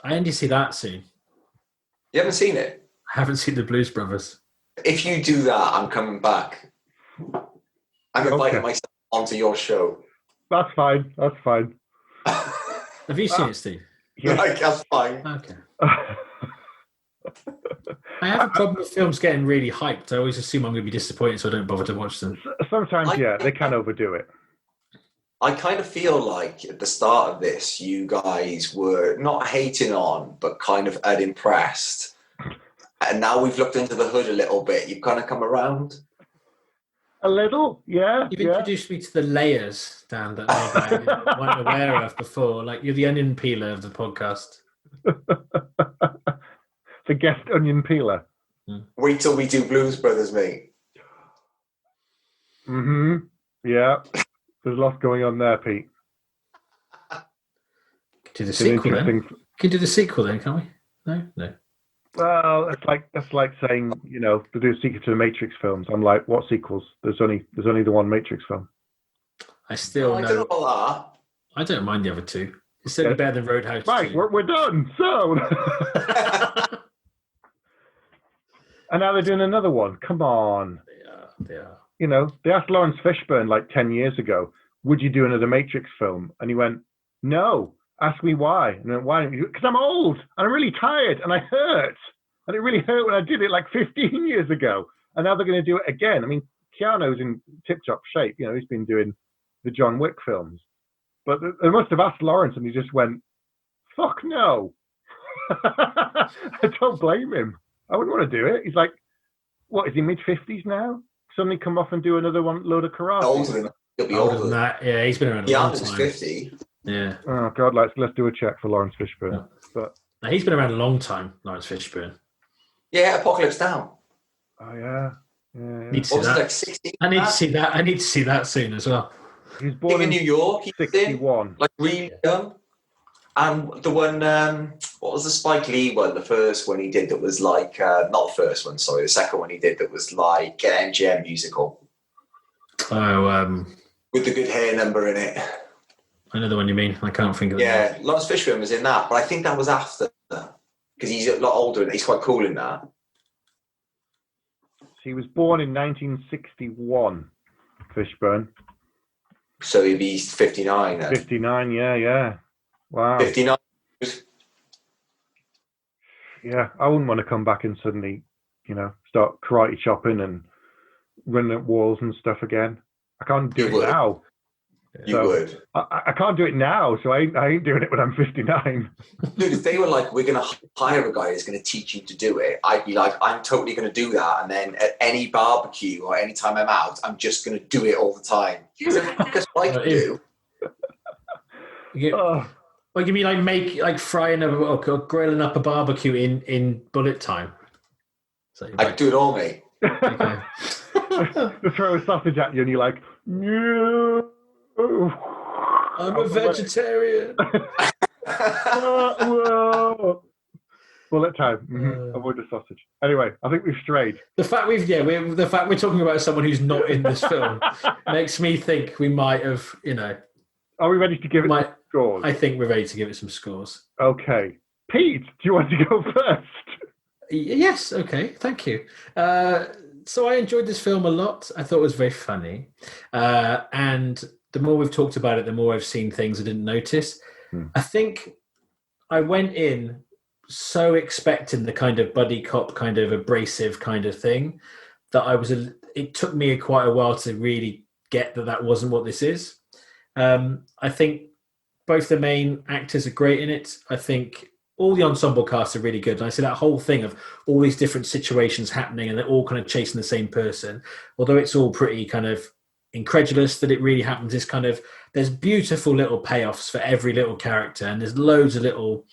I need to see that soon. You haven't seen it? I haven't seen the Blues Brothers. If you do that, I'm coming back. I'm inviting myself onto your show. That's fine. Have you seen it, Steve? Yeah. That's fine. Okay. I have a problem with films getting really hyped. I always assume I'm going to be disappointed, so I don't bother to watch them. Sometimes, they can overdo it. I kind of feel like at the start of this, you guys were not hating on, but kind of unimpressed. And now we've looked into the hood a little bit. You've kind of come around. A little, yeah. You've introduced me to the layers, Dan, that maybe I wasn't aware of before. Like, you're the onion peeler of the podcast. The guest onion peeler. Wait till we do Blues Brothers, mate. Mm-hmm. Yeah. There's lots going on there, Pete. Do the sequel then. Can do the sequel then, can't we? No. Well, that's like saying, to do a sequel to the Matrix films. I'm like, what sequels? There's only the one Matrix film. I don't know about that. I don't mind the other two. It's certainly better than Roadhouse. Right, we're done. So, and now they're doing another one. Come on. They are. They asked Lawrence Fishburne like 10 years ago, would you do another Matrix film? And he went, no. Ask me why. And then, why? Because I'm old and I'm really tired and I hurt. And it really hurt when I did it like 15 years ago. And now they're going to do it again. I mean, Keanu's in tip-top shape. He's been doing the John Wick films. But they must have asked Lawrence and he just went, fuck no. I don't blame him. I wouldn't want to do it. He's like, what, is he mid-50s now? Suddenly come off and do another load of karate. He'll be older than that. Yeah, he's been around a long time. 50. Yeah. Oh God, let's do a check for Lawrence Fishburne. Yeah. But now, he's been around a long time, Lawrence Fishburne. Yeah, Apocalypse Now. Oh yeah. Need to see that. Like 16 I need to see that. I need to see that soon as well. He was born in New York. He's 61. Like really young. And the one, what was the Spike Lee one? The first one he did that was like, not the first one, sorry, the second one he did that was like an MGM musical. Oh, with the good hair number in it. I know the one you mean. I can't think of it. Yeah, Lawrence Fishburne was in that, but I think that was after, because he's a lot older and he's quite cool in that. He was born in 1961, Fishburne. So he'd be 59 then. 59, yeah. Wow. 59. Yeah, I wouldn't want to come back and suddenly, start karate chopping and running at walls and stuff again. I can't do it now. You would. I can't do it now, so I ain't doing it when I'm 59. Dude, if they were like, we're going to hire a guy who's going to teach you to do it, I'd be like, I'm totally going to do that. And then at any barbecue or any time I'm out, I'm just going to do it all the time. That's what I can do. Like you mean like frying or grilling up a barbecue in bullet time? So I'd do it all, mate. Okay. They throw a sausage at you and you're like, no. I'm a vegetarian. Bullet time. Mm-hmm. Avoid the sausage. Anyway, I think we've strayed. The fact we're talking about someone who's not in this film makes me think we might have, Are we ready to give it some scores? I think we're ready to give it some scores. Okay. Pete, do you want to go first? Yes, okay, thank you. So I enjoyed this film a lot. I thought it was very funny. And the more we've talked about it, the more I've seen things I didn't notice. I think I went in so expecting the kind of buddy cop, kind of abrasive kind of thing that it took me quite a while to really get that wasn't what this is. I think both the main actors are great in it. I think all the ensemble cast are really good. And I see that whole thing of all these different situations happening and they're all kind of chasing the same person. Although it's all pretty kind of incredulous that it really happens, is kind of, there's beautiful little payoffs for every little character and there's loads of little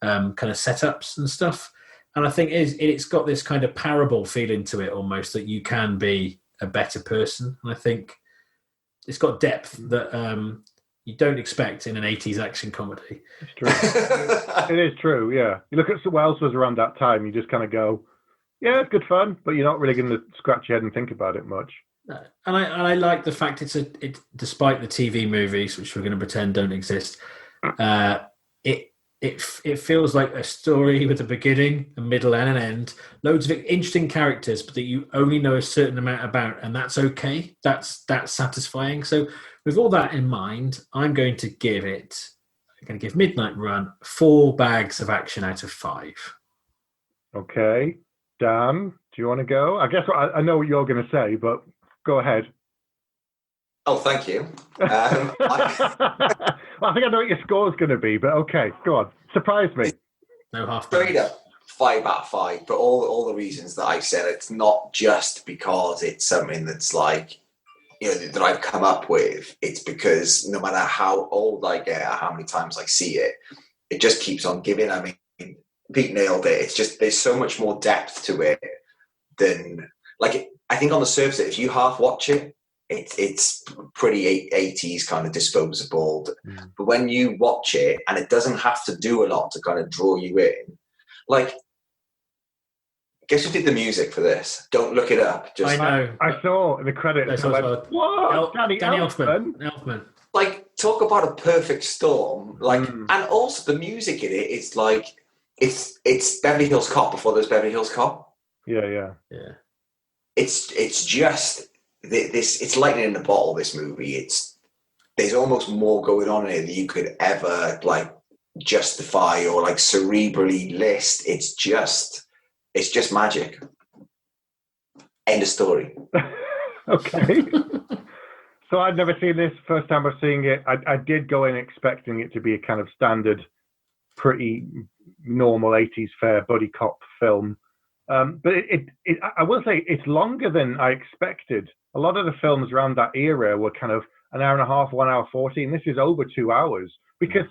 kind of setups and stuff. And I think it's got this kind of parable feeling to it almost, that you can be a better person. And I think it's got depth that you don't expect in an 80s action comedy. It's true. It is true, yeah. You look at what else was around that time, you just kind of go, yeah, it's good fun, but you're not really going to scratch your head and think about it much. No. And I like the fact it's despite the TV movies, which we're going to pretend don't exist, it feels like a story with a beginning, a middle, and an end. Loads of interesting characters, but that you only know a certain amount about, and that's okay. That's satisfying. So, with all that in mind, I'm going to give Midnight Run 4 bags of action out of 5. Okay, Dan, do you want to go? I guess I know what you're going to say, but go ahead. Oh, thank you. Well, I think I know what your score's going to be, but okay, go on. Surprise me. No half. Straight up 5 out of 5, but all the reasons that I said, it's not just because it's something that's like, that I've come up with. It's because no matter how old I get, or how many times I see it, it just keeps on giving. I mean, Pete nailed it. It's just, there's so much more depth to it than, like, I think on the surface, if you half watch it, it's pretty 80s kind of disposable. But when you watch it, and it doesn't have to do a lot to kind of draw you in, like, guess who did the music for this? Don't look it up. I know. I saw in the credits. What? Danny Elfman. Like, talk about a perfect storm. Like, and also the music in it is like, it's Beverly Hills Cop before there's Beverly Hills Cop. Yeah. It's just this. It's lightning in the bottle. This movie. There's almost more going on in it than you could ever like justify or like cerebrally list. It's just magic. End of story. Okay. So I'd never seen this. First time I was seeing it, I did go in expecting it to be a kind of standard, pretty normal 80s fare buddy cop film. But I will say it's longer than I expected. A lot of the films around that era were kind of an hour and a half, 1 hour 40, and this is over 2 hours. Because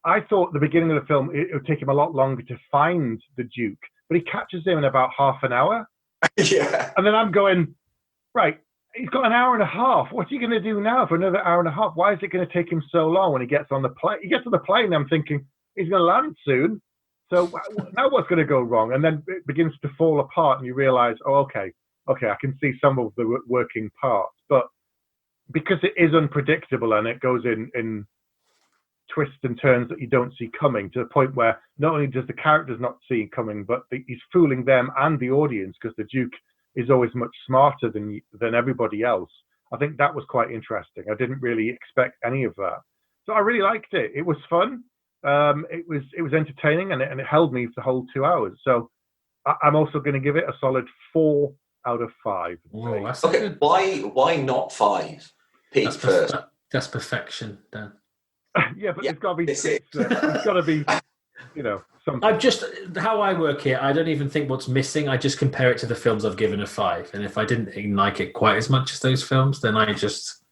I thought the beginning of the film, it would take him a lot longer to find the Duke, but he catches him in about half an hour. Yeah. And then I'm going, right, he's got an hour and a half. What's he going to do now for another hour and a half? Why is it going to take him so long when he gets on the plane? He gets on the plane, and I'm thinking, he's going to land soon. So now what's going to go wrong? And then it begins to fall apart, and you realize, okay, I can see some of the working parts. But because it is unpredictable and it goes in twists and turns that you don't see coming, to the point where not only does the characters not see it coming, but he's fooling them and the audience, because the Duke is always much smarter than everybody else. I think that was quite interesting. I didn't really expect any of that. So I really liked it. It was fun. It was entertaining, and it held me for the whole 2 hours. So I'm also going to give it a solid 4 out of 5. Whoa, that's okay, good. Why not 5? Pete first. That's perfection, Dan. Yeah, but there's got to be there's got to be something. I've just, how I work here, I don't even think what's missing. I just compare it to the films I've given a 5, and if I didn't like it quite as much as those films, then I just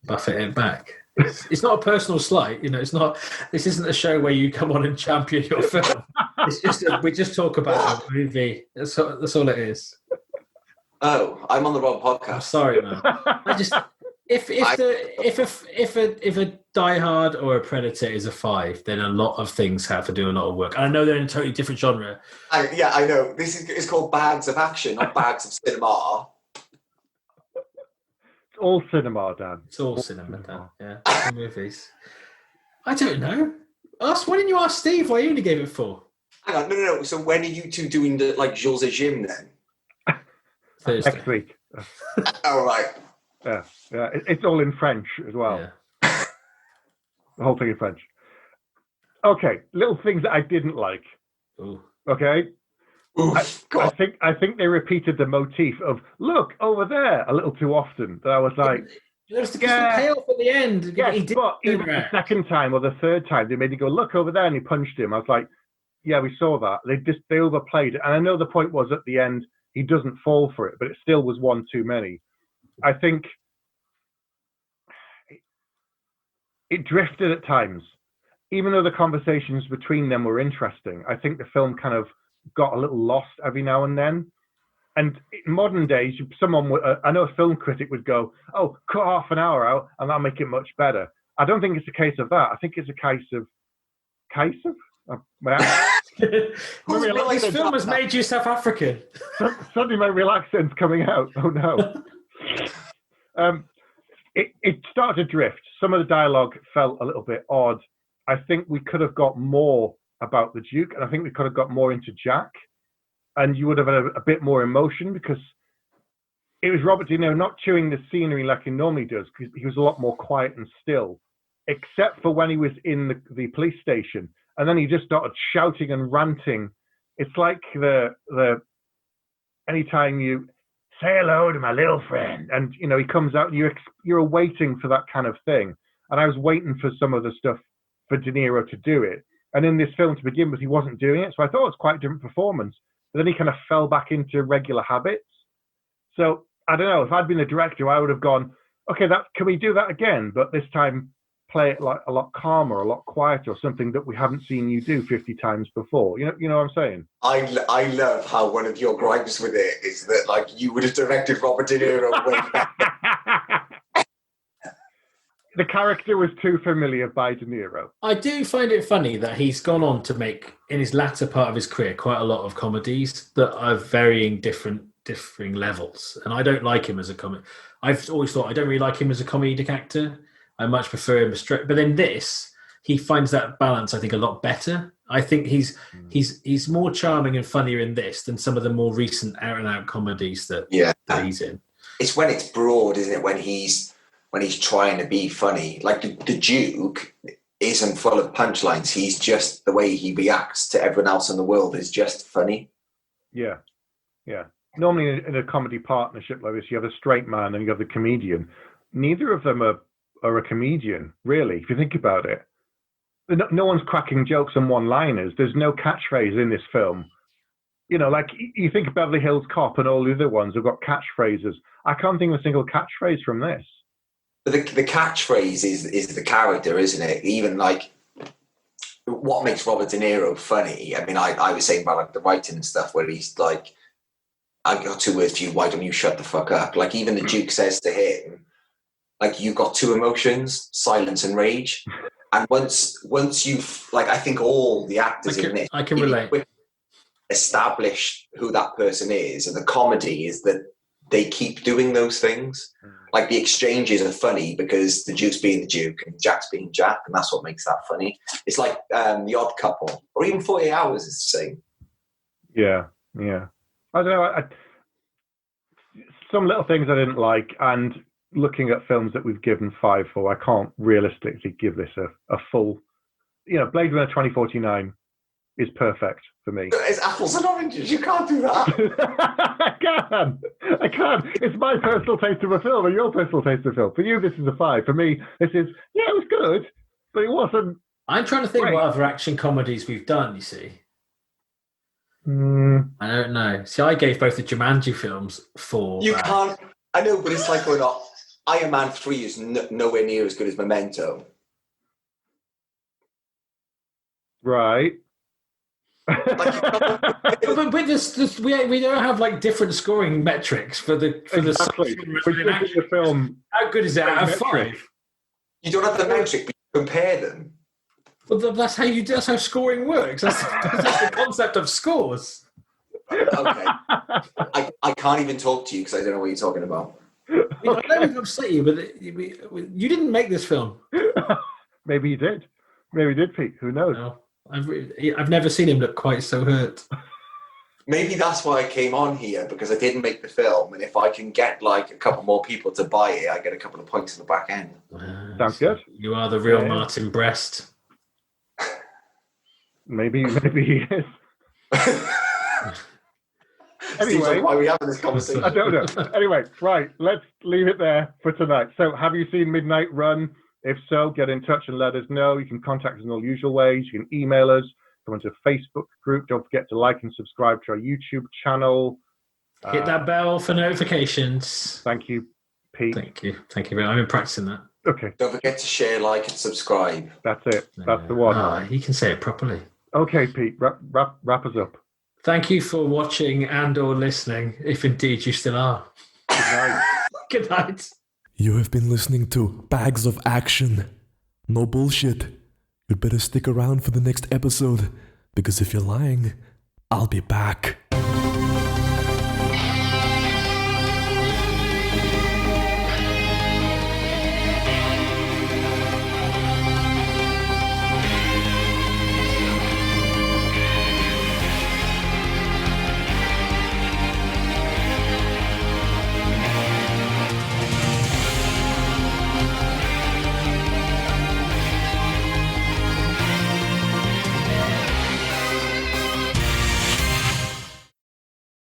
buffet it back. It's not a personal slight, it's not. This isn't a show where you come on and champion your film. It's just we just talk about a movie. That's all it is. Oh, I'm on the wrong podcast. I'm sorry, man. I just if a Die Hard or a Predator is a 5, then a lot of things have to do a lot of work. And I know they're in a totally different genre. I know. It's called Bags of Action, not Bags of Cinema. All cinema, Dan. It's all cinema, Dan. Yeah, movies. I don't know. Why didn't you ask Steve why he only gave it 4? Hang on, no. So when are you two doing the Jules et Jim then? Thursday. Next week. Oh, right. Yeah. It's all in French as well. Yeah. The whole thing in French. Okay, little things that I didn't like. Ooh. Okay. Oof, I think they repeated the motif of "look over there" a little too often. That I was like, There's the payoff at the end. yes, but even the second time or the third time, they made you go, "Look over there," and he punched him. I was like, yeah, we saw that. They overplayed it, and I know the point was at the end he doesn't fall for it, but it still was one too many. I think it drifted at times, even though the conversations between them were interesting. I think the film kind of got a little lost every now and then. And in modern days, I know a film critic would go, "Oh, cut half an hour out, and that'll make it much better." I don't think it's a case of that. I think it's a case of. This film has made you South African. Suddenly my real accent's coming out. Oh no. It started to drift. Some of the dialogue felt a little bit odd. I think we could have got more about the Duke, and I think we could have got more into Jack, and you would have had a bit more emotion, because it was Robert De Niro not chewing the scenery like he normally does, because he was a lot more quiet and still, except for when he was in the police station, and then he just started shouting and ranting. It's like the anytime you say hello to my little friend, and he comes out, you're waiting for that kind of thing. And I was waiting for some of the stuff for De Niro to do it. And in this film, to begin with, he wasn't doing it, so I thought it was quite a different performance. But then he kind of fell back into regular habits. So I don't know. If I'd been the director, I would have gone, okay, can we do that again? But this time, play it like a lot calmer, a lot quieter, or something that we haven't seen you do 50 times before. You know what I'm saying? I love how one of your gripes with it is that you would have directed Robert De Niro way back. The character was too familiar by De Niro. I do find it funny that he's gone on to make, in his latter part of his career, quite a lot of comedies that are differing levels. And I don't like him as a comedy. I've always thought I don't really like him as a comedic actor. I much prefer him straight. But then this, he finds that balance, I think, a lot better. I think he's more charming and funnier in this than some of the more recent out-and-out comedies that he's in. It's when it's broad, isn't it? When he's trying to be funny. Like the Duke isn't full of punchlines. He's just, the way he reacts to everyone else in the world is just funny. Yeah. Normally in a comedy partnership like this, you have a straight man and you have the comedian. Neither of them are a comedian, really, if you think about it. No one's cracking jokes and one-liners. There's no catchphrase in this film. Like you think of Beverly Hills Cop and all the other ones have got catchphrases. I can't think of a single catchphrase from this. But the catchphrase is the character, isn't it? Even what makes Robert De Niro funny. I mean, I was saying about the writing and stuff where he's like, "I got 2 words for you. Why don't you shut the fuck up?" Like even the Duke says to him, "You've got 2 emotions, silence and rage." And once you've I think all the actors in this, I can relate, establish who that person is, and the comedy is that they keep doing those things. The exchanges are funny because the Duke's being the Duke and Jack's being Jack, and that's what makes that funny. It's like The Odd Couple, or even 48 Hours is the same. Yeah. I don't know. Some little things I didn't like, and looking at films that we've given 5 for, I can't realistically give this a full. Blade Runner 2049 is perfect for me. It's apples and oranges. You can't do that. I can. It's my personal taste of a film and your personal taste of a film. For you, this is a 5. For me, this is, it was good, but it wasn't. I'm trying to think what other action comedies we've done, you see. I don't know. See, I gave both the Jumanji films 4. You can't. I know, but it's going on. Iron Man 3 is nowhere near as good as Memento. Right. but this, we don't have different scoring metrics for the exactly. The film. How good is it out of 5? You don't have the metric, but you compare them. Well, that's how scoring works. That's the concept of scores. Okay. I can't even talk to you because I don't know what you're talking about. I know we've upset you, but you didn't make this film. Maybe you did. Maybe he did, Pete. Who knows? No, I've never seen him look quite so hurt. Maybe that's why I came on here, because I didn't make the film, and if I can get like a couple more people to buy it, I get a couple of points in the back end. Sounds good. You are the real Martin Brest. Maybe he is. Anyway, like, why are we having this conversation? I don't know. Anyway, right, let's leave it there for tonight. So, have you seen Midnight Run? If so, get in touch and let us know. You can contact us in all usual ways. You can email us, go into a Facebook group. Don't forget to like and subscribe to our YouTube channel. Hit that bell for notifications. Thank you, Pete. Thank you. I've been practicing that. Okay. Don't forget to share, like, and subscribe. That's it. That's the one. He can say it properly. Okay, Pete, wrap us up. Thank you for watching and or listening, if indeed you still are. Good night. Good night. You have been listening to Bags of Action. No bullshit. You'd better stick around for the next episode, because if you're lying, I'll be back.